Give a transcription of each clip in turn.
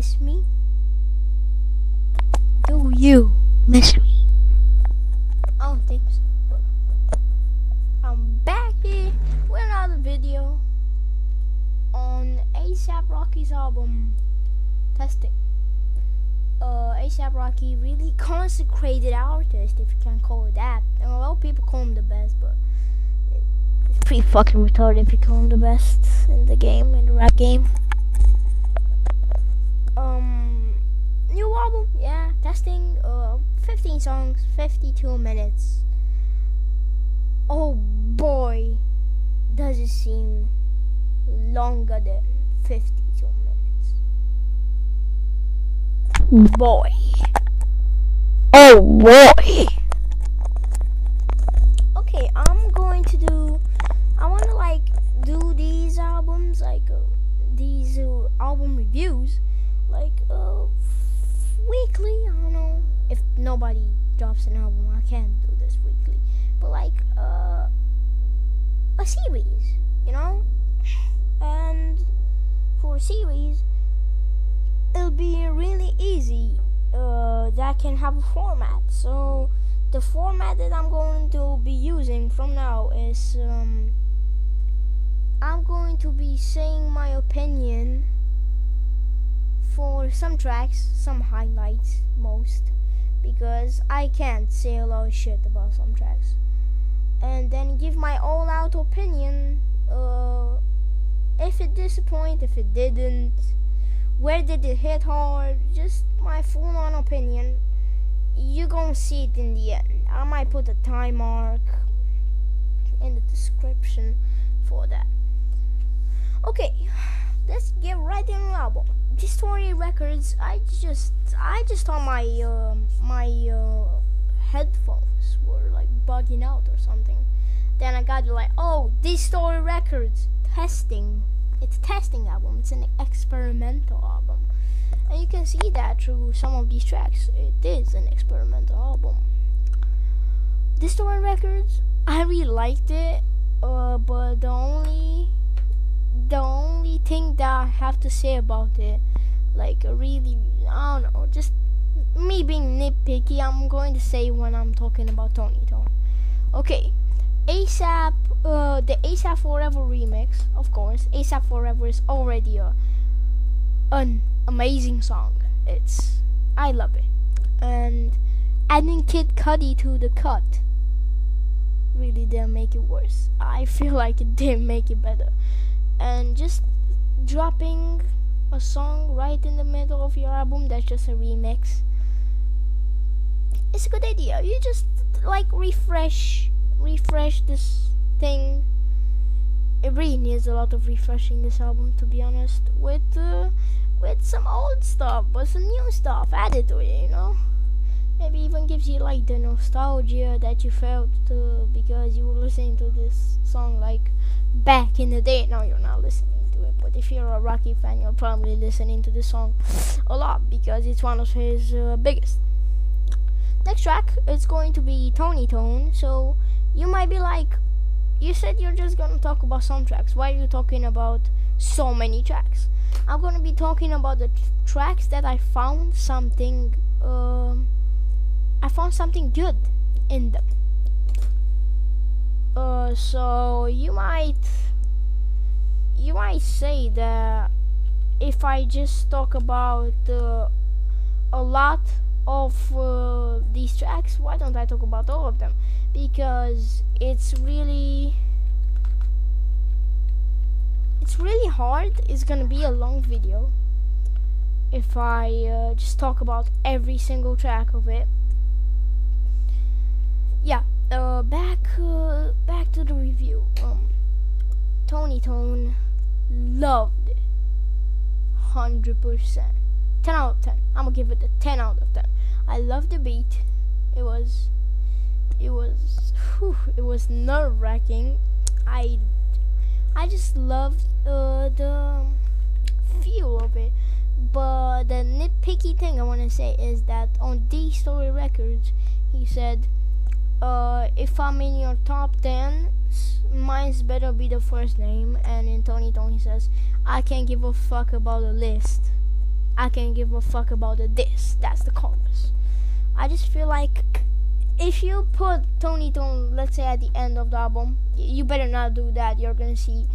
miss me? Do you miss me? I don't think so. But I'm back here with another video on A$AP Rocky's album Testing. A$AP Rocky, really consecrated artist, if you can call it that. And a lot of people call him the best, but it's pretty fucking retarded if you call him the best in the game, in the rap game. New album, yeah, Testing, 15 songs, 52 minutes. Oh boy, does it seem longer than 52 minutes. Boy. Oh boy. Okay, I want to like do these albums, like these album reviews, like weekly. I don't know if nobody drops an album, I can't do this weekly, but like a series, you know. And for a series, it'll be really easy. That can have a format. So the format that I'm going to be using from now is I'm going to be saying my opinion for some tracks, some highlights most, because I can't say a lot of shit about some tracks, and then give my all-out opinion. If it disappointed, if it didn't, where did it hit hard, just my full-on opinion. You gonna see it in the end. I might put a time mark in the description for that. Okay, let's get right into the album. Distorted Records. I just thought my headphones were like bugging out or something. Then I got like, oh, Distorted Records, Testing. It's a testing album. It's an experimental album, and you can see that through some of these tracks. It is an experimental album. Distorted Records, I really liked it, but the only thing that I have to say about it, like really, I don't know, just me being nitpicky, I'm going to say when I'm talking about Tony Tone. Okay, A$AP, the A$AP Forever remix, of course. A$AP Forever is already an amazing song. I love it. And adding Kid Cudi to the cut really didn't make it worse. I feel like it didn't make it better. And just dropping a song right in the middle of your album that's just a remix, it's a good idea. You just like refresh this thing. It really needs a lot of refreshing, this album, to be honest, with some old stuff but some new stuff added to it, you know. Maybe even gives you like the nostalgia that you felt because you were listening to this song like back in the day. Now you're not listening to it, but if you're a Rocky fan, you're probably listening to this song a lot because it's one of his biggest. Next track is going to be Tony Tone. So you might be like, you said you're just gonna talk about some tracks. Why are you talking about so many tracks? I'm gonna be talking about the tracks that I found something good in them. So you might say that if I just talk about a lot of these tracks, why don't I talk about all of them? Because it's really hard. It's gonna be a long video if I just talk about every single track of it. Yeah, back to the review. Tony Tone, loved it, 100%, 10 out of 10. I'm gonna give it a 10 out of 10. I love the beat. It was nerve-wracking. I just loved the feel of it. But the nitpicky thing I want to say is that on Distorted Records, he said, if I'm in your top 10, mine's better be the first name. And in Tony Tone, he says, I can't give a fuck about a list. I can give a fuck about the diss. That's the chorus. I just feel like if you put Tony Tone, let's say at the end of the album, you better not do that. You're gonna see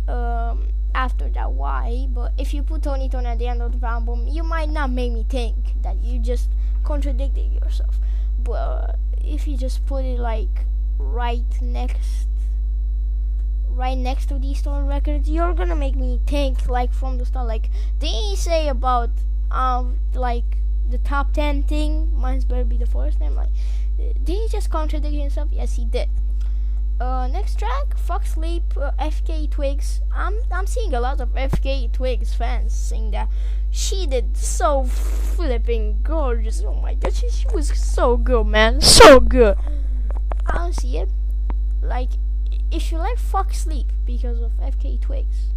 after that why. But if you put Tony Tone at the end of the album, you might not make me think that you just contradicted yourself. But if you just put it like right next to these stolen records, you're gonna make me think like from the start, like did he say about like the top 10 thing, mine's better be the first name, like did he just contradict himself? Yes, he did. Next track, Fukk Sleep, FKA Twigs. I'm seeing a lot of FKA Twigs fans saying that she did so flipping gorgeous. Oh my god, she was so good, man, so good. I don't see it. Like, if you like Fukk Sleep because of FKA Twigs,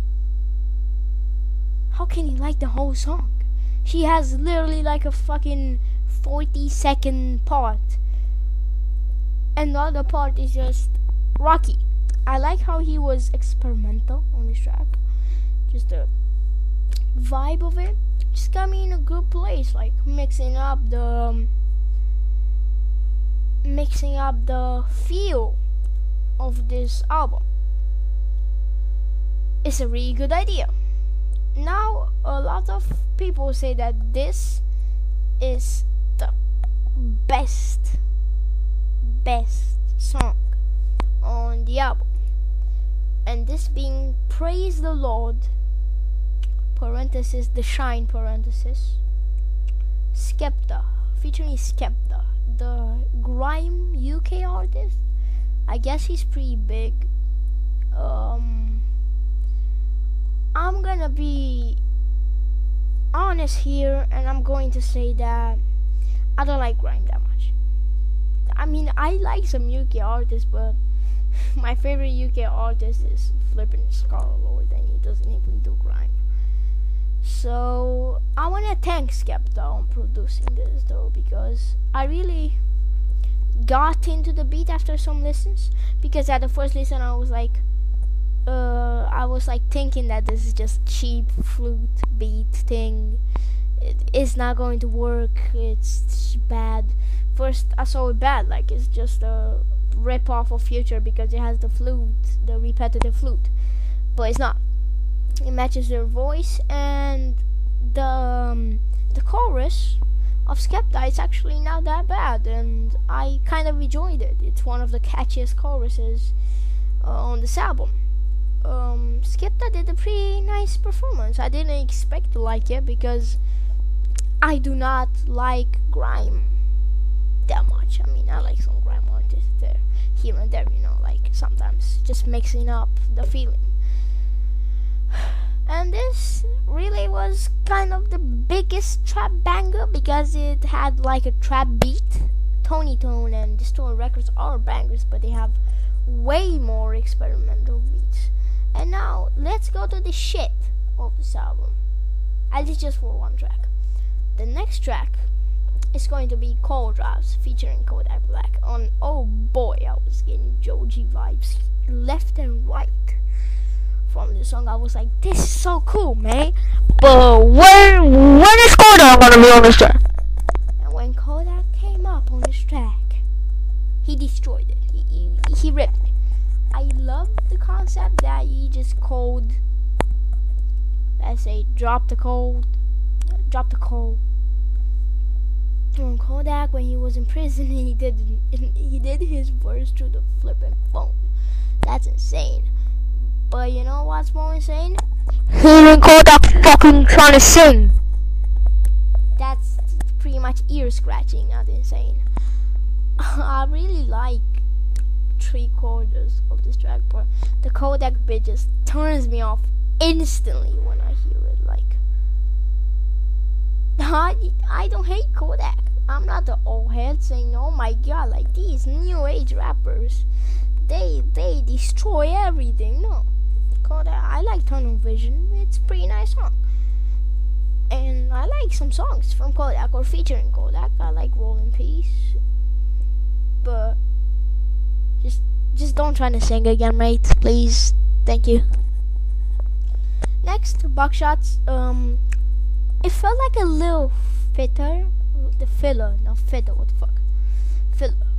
how can you like the whole song? She has literally like a fucking 40-second part, and the other part is just rocky. I like how he was experimental on this track. Just the vibe of it just got me in a good place, like mixing up the feel of this album. It's a really good idea. Now a lot of people say that this is the best song on the album, and this being Praise the Lord parenthesis the Shine parenthesis Skepta, featuring Skepta, the grime UK artist. I guess he's pretty big. I'm gonna be honest here, and I'm going to say that I don't like grime that much. I mean, I like some UK artists, but my favorite UK artist is flipping Scarlord, and he doesn't even do grime. So I wanna thank Skepta on producing this though, because I really got into the beat after some listens. Because at the first listen I was like thinking that this is just cheap flute beat thing. It's not going to work. It's bad. First I saw it bad, like it's just a rip off of Future because it has the flute, the repetitive flute, but it's not. It matches their voice, and the chorus of Skepta, it's actually not that bad, and I kind of enjoyed it. It's one of the catchiest choruses on this album. Skepta did a pretty nice performance. I didn't expect to like it because I do not like grime that much. I mean, I like some grime artists there, here and there, you know, like sometimes just mixing up the feeling. And this really was kind of the biggest trap banger because it had like a trap beat. Tony Tone and Distorted Records are bangers, but they have way more experimental beats. And now let's go to the shit of this album, at least just for one track. The next track is going to be Calldrops featuring Kodak Black. On, oh boy, I was getting Joji vibes left and right from the song. I was like, this is so cool, man, but when is Kodak gonna be on this track? And when Kodak came up on this track, he destroyed it. He ripped it. I love the concept that he just called, let's say, drop the code. On Kodak, when he was in prison, he did his verse through the flipping phone. That's insane. But you know what's more insane? Hearing Kodak fucking trying to sing. That's pretty much ear scratching, not insane. I really like 3/4 of this track, but the Kodak bit just turns me off instantly when I hear it. Like, I don't hate Kodak. I'm not the old head saying, oh my god, like these new age rappers, they destroy everything. No, Kodak, I like Tunnel Vision. It's a pretty nice song, and I like some songs from Kodak or featuring Kodak. I like Roll in Peace, but just don't try to sing again, mate, please. Thank you. Next, Buckshots. It felt like a little fitter, the filler, not fitter. What the fuck?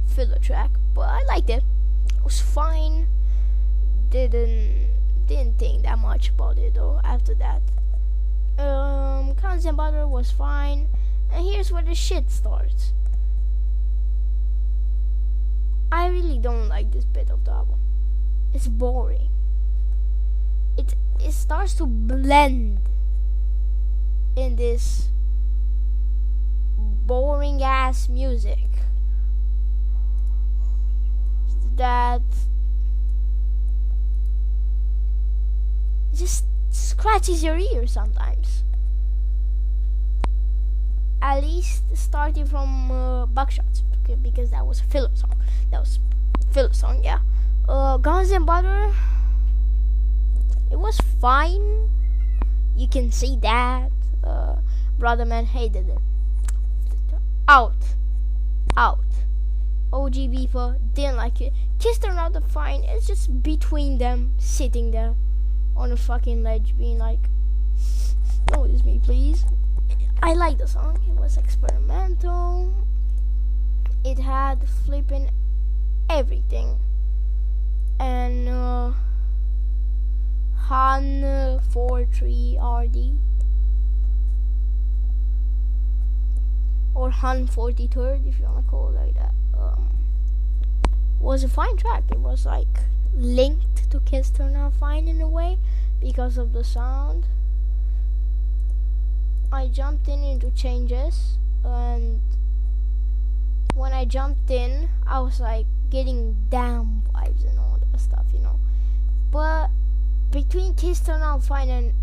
Filler track, but I liked it. It was fine. Didn't think that much about it though. After that, Gunz and Butter was fine, and here's where the shit starts. I really don't like this bit of the album. It's boring. It starts to blend in this boring ass music that just scratches your ear sometimes. At least starting from Buckshots, because that was a filler song. Yeah. Gunz and Butter, it was fine. You can see that. Brotha Man hated it. Out. OG Beeper didn't like it. Kiss turned out fine. It's just between them sitting there on a fucking ledge being like, notice me please. I like the song. It was experimental. It had flipping everything. And Han 43RD or Han 43rd, if you wanna call it like that, was a fine track. It was like linked to Kiss Turn Out Fine in a way because of the sound. I jumped into changes, and when I jumped in, I was like getting damn vibes and all that stuff, you know. But between Kiss Turn Out Fine and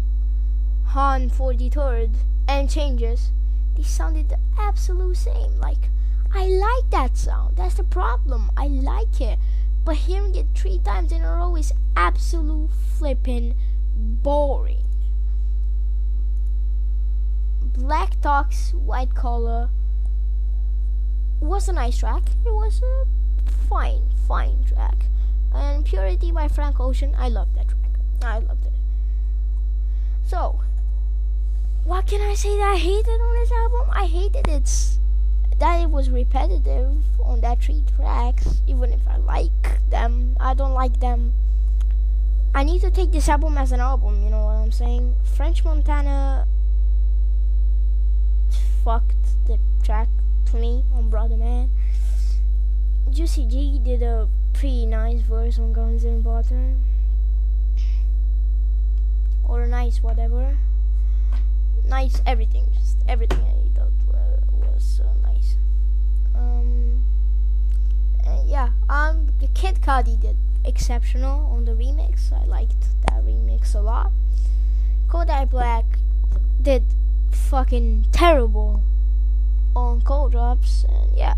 Han 43rd and changes, they sounded the absolute same. Like, I like that sound. That's the problem. I like it. But hearing it 3 times in a row is absolute flipping boring. Black Talks, White Collar was a nice track. It was a fine track. And Purity by Frank Ocean, I loved that track. I loved it. So, what can I say that I hated on this album? I hated that it was repetitive on that 3 tracks. Even if I like them, I don't like them. I need to take this album as an album, you know what I'm saying? French Montana fucked the track to me on Brotha Man. Juicy G did a pretty nice verse on Gunz and Butter. Or nice whatever. Nice everything. Just everything I thought was nice. The Kid Cudi did exceptional on the remix. I liked that remix a lot. Kodak Black did fucking terrible on Calldrops, and yeah,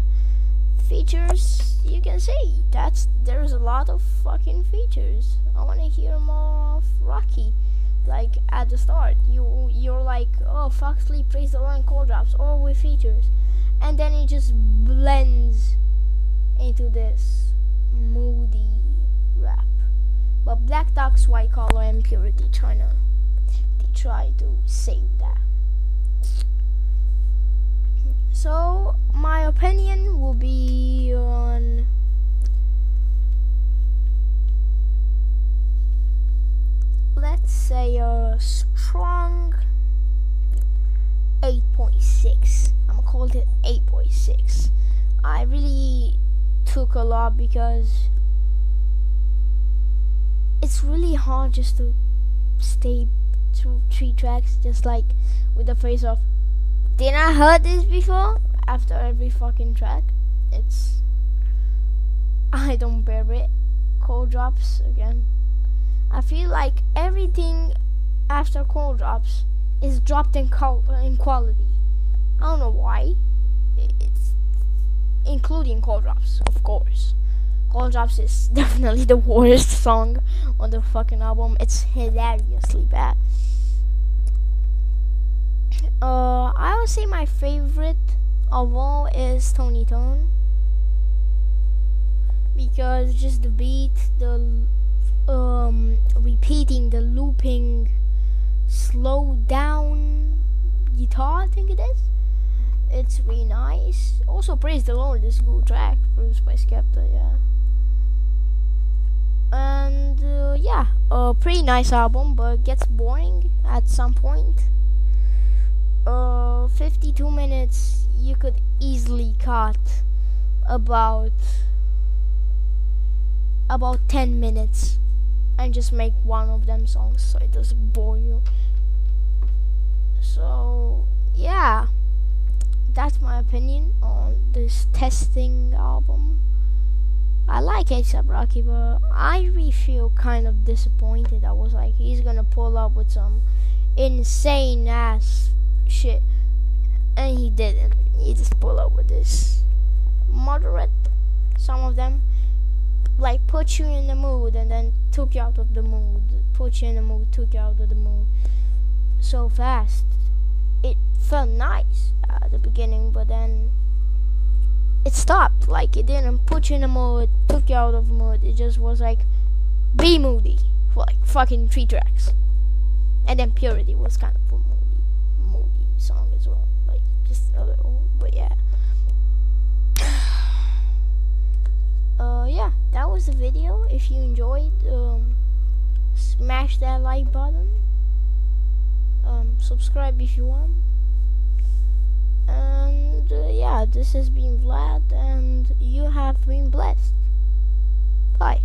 features, you can see there's a lot of fucking features. I want to hear more of Rocky. Like at the start, you're like, oh, Fukk Sleep, Praise the Lord, Calldrops, all with features, and then it just blends into this moody rap. But Black Talks, White Collar, and Purity try to save that. So my opinion will be on let's say a strong 8.6. I'm gonna call it 8.6. I really took a lot because it's really hard just to stay through 3 tracks just like with the phrase of didn't I heard this before after every fucking track. I don't bear it. Calldrops again. I feel like everything after Calldrops is dropped in quality. I don't know why. It's including Calldrops, of course. Calldrops is definitely the worst song on the fucking album. It's hilariously bad. I would say my favorite of all is Tony Tone, because just the beat, the repeating, the looping, slow down, guitar, I think it is. It's really nice. Also, Praise the Lord is a good track produced by Skepta, yeah. And yeah, a pretty nice album, but gets boring at some point. 52 minutes, you could easily cut about 10 minutes and just make one of them songs so it doesn't bore you. So yeah, that's my opinion on this Testing album. I like A$AP Rocky, but I really feel kind of disappointed. I was like, he's gonna pull up with some insane ass shit, and he didn't. He just pulled up with this moderate, some of them, like put you in the mood and then took you out of the mood, put you in the mood, took you out of the mood so fast. It felt nice at the beginning, but then it stopped. Like, it didn't put you in the mood, took you out of the mood. It just was like, be moody for like fucking 3 tracks. And then Purity was kind of a moody song as well, like just a little, but yeah. Yeah, that was the video. If you enjoyed, smash that like button. Subscribe if you want. And yeah, this has been Vlad, and you have been blessed. Bye.